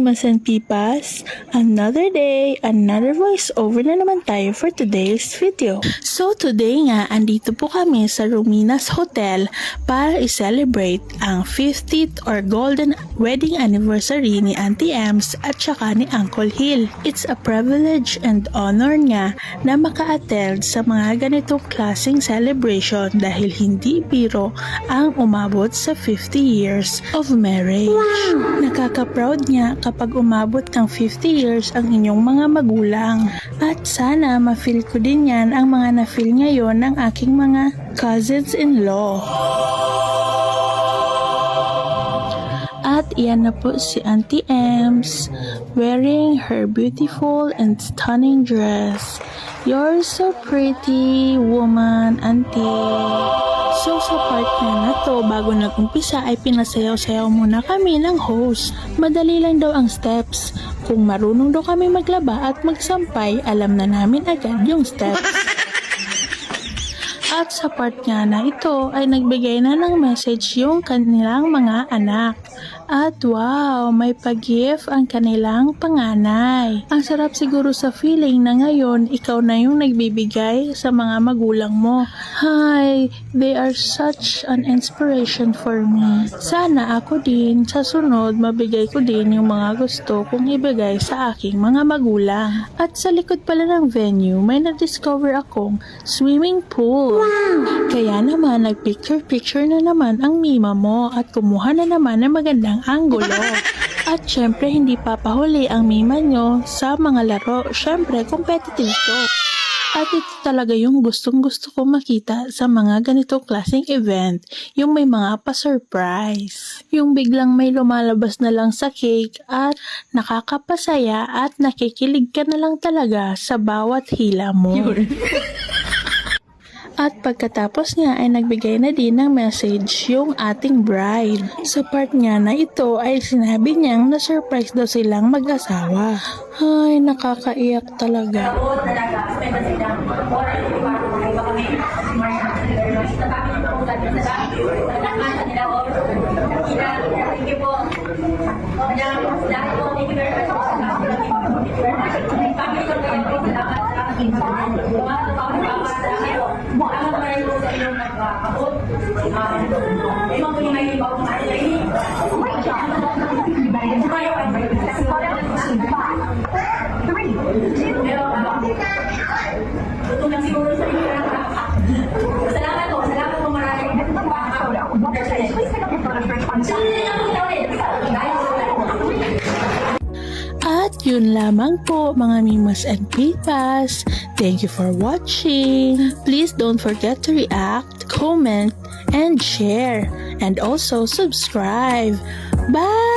Mimas and Pipas, another day, another voiceover na naman tayo for today's video. So today nga, andito po kami sa Rominas Hotel para i-celebrate ang 50th or golden wedding anniversary ni Auntie Ems at saka ni Uncle Hill. It's a privilege and honor nga na maka-attend sa mga ganitong klaseng celebration dahil hindi biro ang umabot sa 50 years of marriage. Wow! Nakaka-proud nga kapag umabot ng 50 years ang inyong mga magulang. At sana ma-feel ko din yan ang mga na-feel ngayon ng aking mga cousins-in-law. At iyan na po si Auntie Ems wearing her beautiful and stunning dress. You're so pretty, woman, Auntie. So sa part na to, bago nag-umpisa ay pinasayaw-sayaw muna kami ng host. Madali lang daw ang steps. Kung marunong daw kami maglaba at magsampay, alam na namin agad yung steps. At sa part nga na ito ay nagbigay na ng message yung kanilang mga anak. At wow, may pag-gift ang kanilang panganay. Ang sarap siguro sa feeling na ngayon ikaw na yung nagbibigay sa mga magulang mo. Hi, they are such an inspiration for me. Sana ako din sa sunod mabigay ko din yung mga gusto kong ibigay sa aking mga magulang. At sa likod pala ng venue may na-discover akong swimming pool. Wow! Kaya naman nag-picture-picture na naman ang mima mo at kumuha na naman ng magandang anggulo. At syempre hindi papahuli ang mima nyo sa mga laro. Syempre competitive to. At ito talaga yung gustong-gusto ko makita sa mga ganitong klaseng event, yung may mga pa-surprise. Yung biglang may lumalabas na lang sa cake at nakakapasaya at nakikilig ka na lang talaga sa bawat hila mo. At pagkatapos nga ay nagbigay na din ng message yung ating bride. Sa part nga na ito ay sinabi niyang na-surprise daw silang mag-asawa. Ay, nakakaiyak talaga. At yun lamang po mga Mimas and Pipas. Thank you for watching. Please don't forget to react, comment, and share. And also subscribe. Bye!